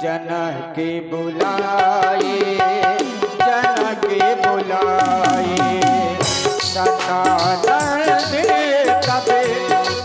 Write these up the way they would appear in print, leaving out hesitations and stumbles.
जनक बुलाए, जनक बुलाए, सतानंद कबे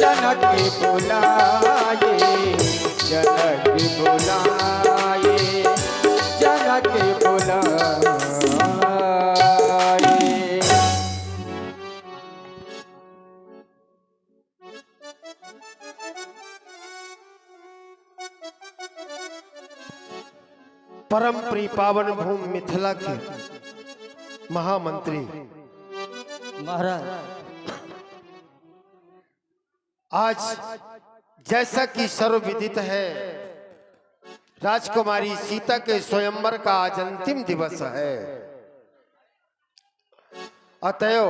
जनक बुलाए, जनक बुलाए, जनक बुलाए। परम प्रिय पावन भूमि मिथिला के महामंत्री महाराज, आज जैसा कि सर्वविदित है, राजकुमारी सीता के स्वयंवर का आज अंतिम दिवस है। अतएव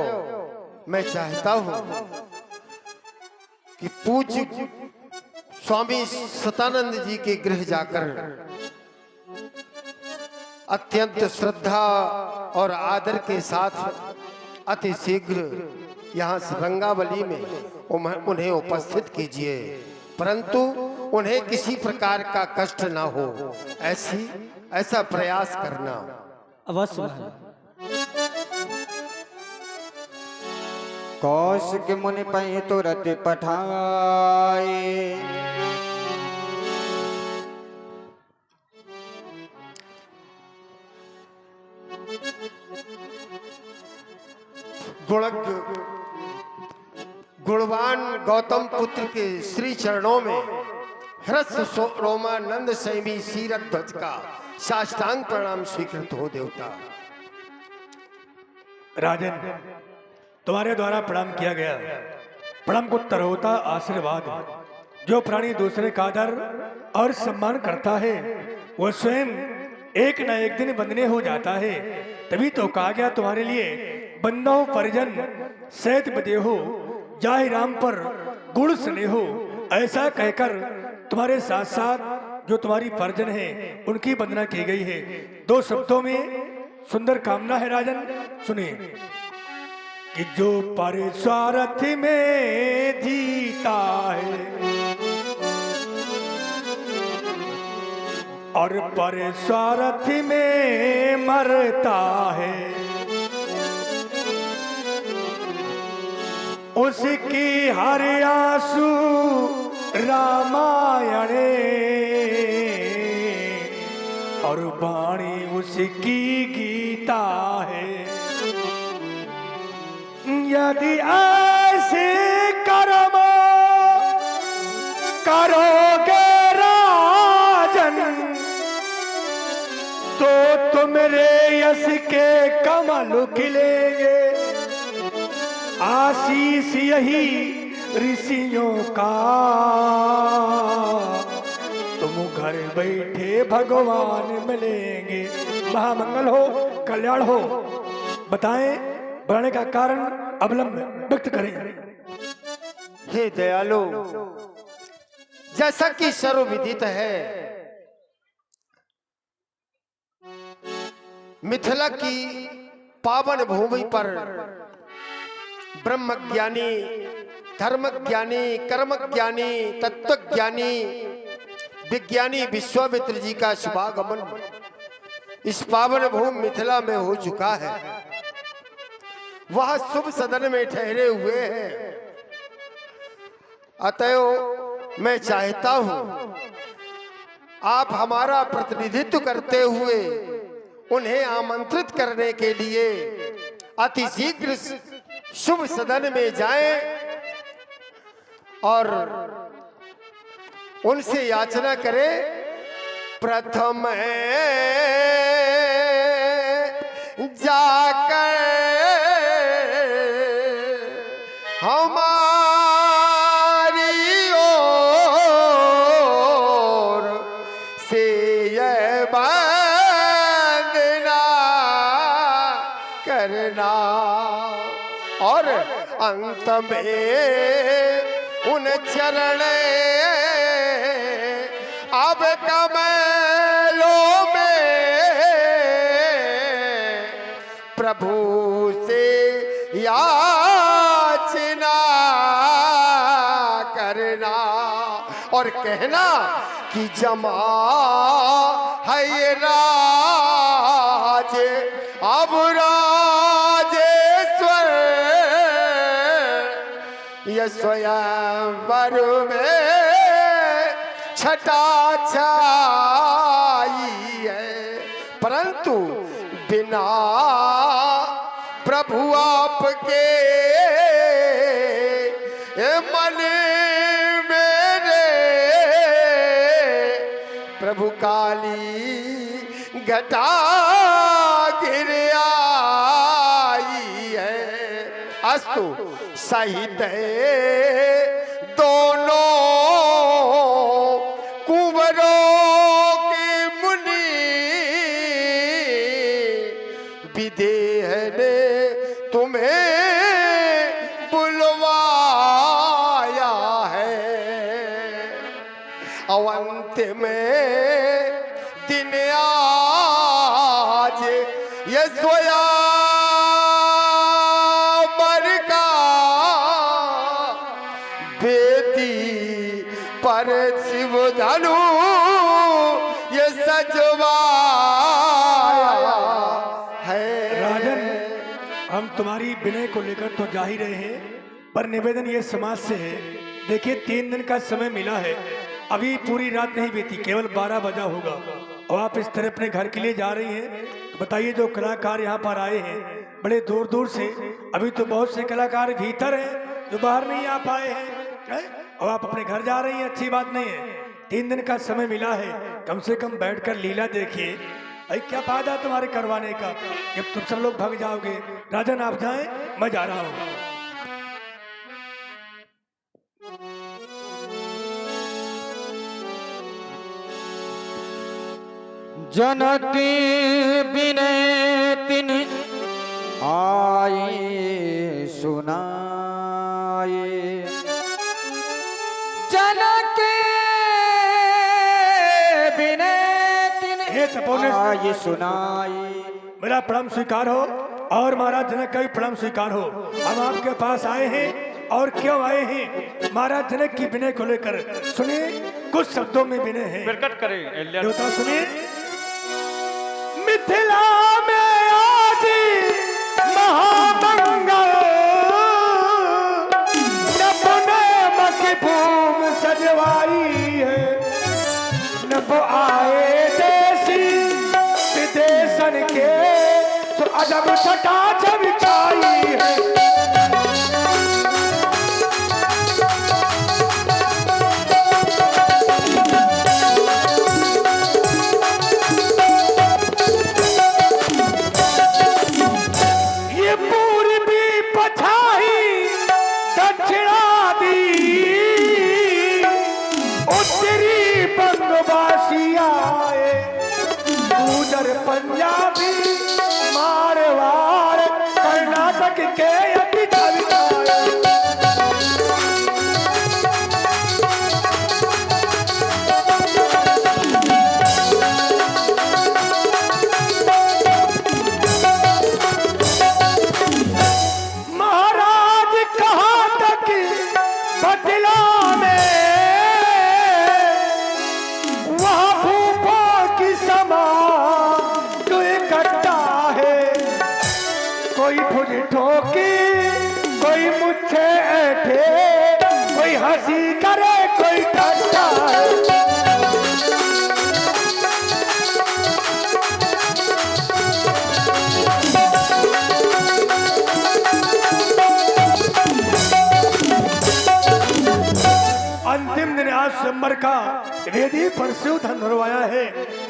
मैं चाहता हूं कि पूज्य स्वामी सतानंद जी के गृह जाकर अत्यंत श्रद्धा और आदर के साथ अति शीघ्र यहाँ रंगावली में उन्हें उपस्थित कीजिए, परंतु उन्हें किसी प्रकार का कष्ट ना हो, ऐसा प्रयास करना। अवश्य महाराज। कौशिक मुनि पै तुरत पठाए, गुणज्ञ गुणवान गौतम पुत्र के श्री चरणों में हृदय रोमानंद संयमी सीरत ध्वज का साष्टांग प्रणाम स्वीकृत हो देवता। राजन, तुम्हारे द्वारा प्रणाम किया गया। प्रणाम को उत्तर होता आशीर्वाद। जो प्राणी दूसरे का आदर और सम्मान करता है वह स्वयं एक न एक दिन वंदनीय हो जाता है। तभी तो कहा गया तुम्हारे लिए बंदो परिजन सहित बदेहो, जाहि राम पर गुण स्नेहो। ऐसा कहकर तुम्हारे साथ साथ जो तुम्हारी परिजन है उनकी वंदना की गई है। दो शब्दों में सुंदर कामना है राजन, सुनिए कि जो पर स्वार्थ में जीता है और पर स्वार्थ में मरता है, उसकी हर आंसू रामायणे और वाणी उसकी गीता है। यदि ऐसे कर्म करोगे राजन तो तुमरे यश के कमल खिलेंगे। आशीष यही ऋषियों का, तुम घर बैठे भगवान मिलेंगे। महामंगल हो, कल्याण हो। बताएं बढ़ने का कारण अवलंब व्यक्त करें। हे दयालु, जैसा कि सर्वविदित है, मिथिला की पावन भूमि पर ब्रह्मज्ञानी, धर्मज्ञानी, कर्मज्ञानी, तत्वज्ञानी, विज्ञानी विश्वामित्र जी का शुभागमन इस पावन भूमि मिथिला में हो चुका है। वह शुभ सदन में ठहरे हुए हैं। अतएव मैं चाहता हूं आप हमारा प्रतिनिधित्व करते हुए उन्हें आमंत्रित करने के लिए अति शीघ्र शुभ सदन में जाएं और उनसे याचना करें। प्रथम जाकर हमारी ओर से यह वंदना करना और अंत में उन चरण अब कमलों में प्रभु से याचना करना और कहना कि जमा ये स्वयंवर में छटा छाई है, परंतु बिना प्रभु आपके मन मेरे प्रभु काली घटा गिर आई है। अस्तु सहित दोनों कुंवरों के मुनि विदेह ने तुम्हें बुलवाया है। अवंत में दिन आज ये स्वयंवर का बेटी पर शिव धनु ये सजवाया है। राजन, हम तुम्हारी विनय को लेकर तो जा ही रहे हैं, पर निवेदन ये समाज से है। देखिए 3 दिन का समय मिला है, अभी पूरी रात नहीं बीती, केवल 12 बजा होगा और आप इस तरह अपने घर के लिए जा रही हैं। तो बताइए, जो कलाकार यहाँ पर आए हैं बड़े दूर दूर से, अभी तो बहुत से कलाकार भीतर हैं जो बाहर नहीं आ पाए हैं, और आप अपने घर जा रही हैं, अच्छी बात नहीं है। 3 दिन का समय मिला है, कम से कम बैठकर लीला देखिए। भाई क्या फायदा तुम्हारे करवाने का, जब तुम सब लोग भाग जाओगे। राजन आप जाएं, मैं जा रहा हूँ। जनती बिने तिन आए सुनाए, जनती बिने तिन आए सुनाए। मेरा प्रणाम स्वीकार हो और महाराज जनक का भी प्रणाम स्वीकार हो। हम आपके पास आए हैं, और क्यों आए हैं? महाराज जनक की विनय को लेकर सुनिए, कुछ शब्दों में विनय है। प्रकट करें देवता सुनिए। मिथिला में आज महामंगल, नभ ने मकी भूम सजवाई है। नभ आए देसी विदेशन के, तो अजब छटा छविछाई है। पंजाबी मारवाड़ कर्नाटक के महाराज कहाँ तक बदला में, वहाँ भूपों की समा कोई भुज ठोकी, कोई मुझे ऐठे, कोई हंसी करे, कोई ठट्टा। अंतिम दिन आज स्वयंवर का वेदी पर शिव धन भरवाया है।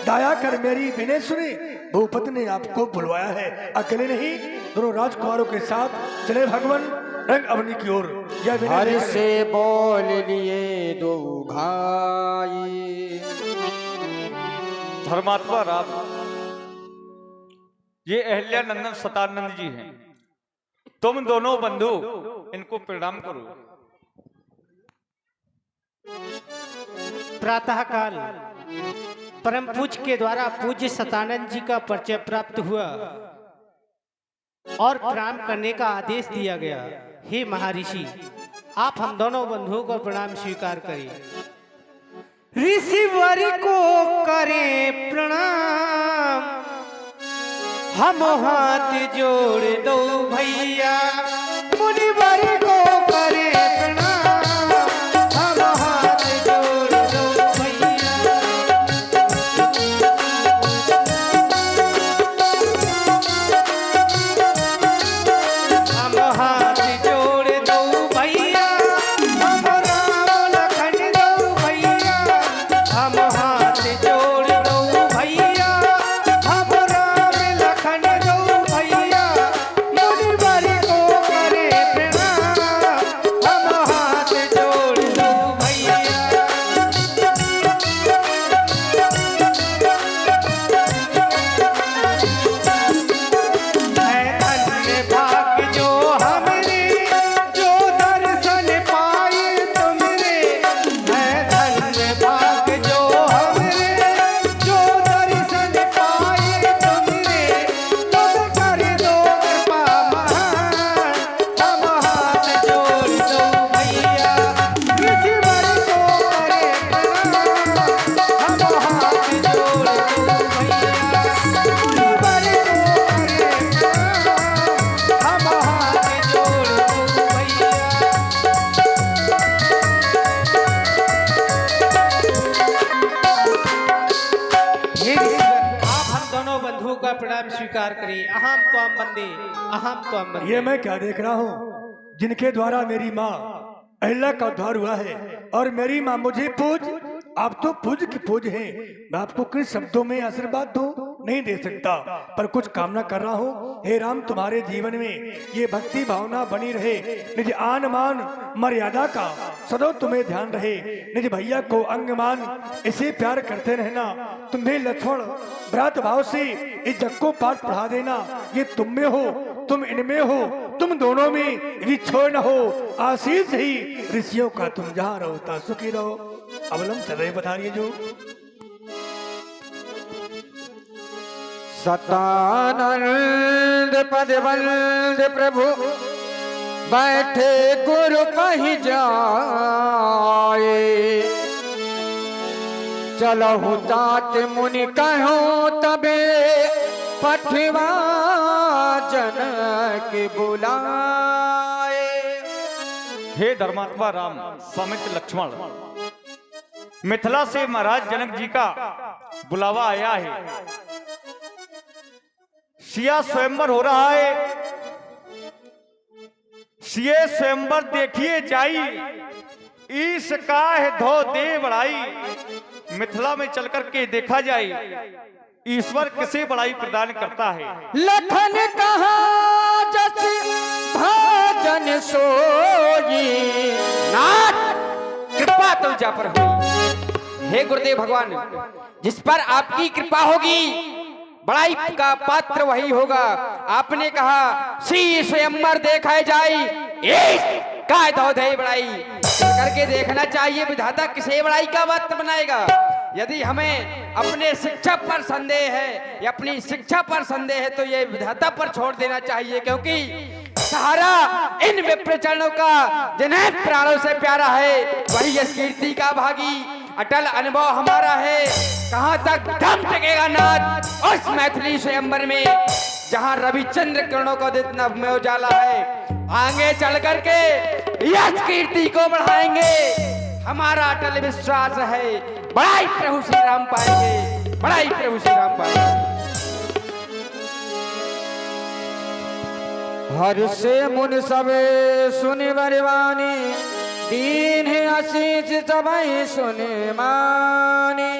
दया कर मेरी विनय सुनी, भूपति ने आपको बुलवाया है। अकेले नहीं, दोनों राजकुमारों के साथ चले भगवान रंग अवनी की ओर। हर से बोल लिए दो भाई, धर्मात्मा राम, ये अहिल्या नंदन सतानंद जी हैं। तुम दोनों बंधु इनको प्रणाम करो। प्रातः काल परम पूज्य के द्वारा पूज्य सतानंद जी का परिचय प्राप्त हुआ और प्रणाम करने का आदेश दिया गया। हे महर्षि, आप हम दोनों बंधुओं को प्रणाम स्वीकार करें। ऋषिवर को करें प्रणाम, हम हाथ जोड़ दो भैया। मुनिवर को करें प्रणाम, हे ऋषिवर, आप हम दोनों बंधुओं का प्रणाम स्वीकार करिए। अहम त्वं वंदे, अहम त्वं वंदे। ये मैं क्या देख रहा हूँ? जिनके द्वारा मेरी माँ अहिल्या का उद्धार हुआ है और मेरी माँ मुझे पूज, आप तो पूज की पूज हैं। मैं आपको किस शब्दों में आशीर्वाद दूं नहीं दे सकता, पर कुछ कामना कर रहा हूँ। हे राम, तुम्हारे जीवन में ये भक्ति भावना बनी रहे, निज आन मान मर्यादा का सदैव तुम्हें ध्यान रहे, निज भैया को अंगमान इसे प्यार करते रहना। तुम्हें लक्ष्मण व्रत भाव से इस जग को पाठ पढ़ा देना। ये तुम में हो, तुम इनमें हो, तुम दोनों में यदि छोड़ न हो, आशीष ही ऋषियों का तुम जहाँ रहो ता सुखी रहो। अवलम सदैव बता रही है जो सतानंद पद बंद प्रभु बैठे गुरु कहीं जाए, चलहु तात मुनि कहो तबे पठवा जनक बुलाए। हे धर्मात्मा राम, सौमित्र लक्ष्मण, मिथिला से महाराज जनक जी का बुलावा आया है। सिया स्वयंवर हो रहा है। सिए स्वयंवर देखिए जाई, ईश का है धो दे बड़ाई। मिथिला में चल करके देखा जाए ईश्वर किसे बड़ाई प्रदान करता है। लखन कहा जस भाजन सोई, नाथ कृपा तुझा पर हुई। हे गुरुदेव भगवान, जिस पर आपकी कृपा होगी बड़ाई का पात्र वही होगा। आपने कहा सी स्वयंवर देखा जाए, का दौधे बड़ाई करके देखना चाहिए विधाता किसे बड़ाई का पात्र बनाएगा। यदि हमें अपने शिक्षा पर संदेह है या अपनी शिक्षा पर संदेह है तो ये विधाता पर छोड़ देना चाहिए, क्योंकि सहारा इन विप्र चरणों का जिन्हें प्राणों से प्यारा है वही इस कीर्ति का भागी। अटल अनुभव हमारा है, कहां तक दम टिकेगा नाथ उस मैथिली स्वयंवर में जहां रविचंद्र किरणों को जितना में उजाला है। आगे चल करके यश कीर्ति को बढ़ाएंगे, हमारा अटल विश्वास है। बड़ाई प्रभु श्री राम पाएंगे, बड़ाई प्रभु श्री राम पाएंगे। हर से मुन सबे सुन बरवानी, दीन है आशीष सबई सुन मानी।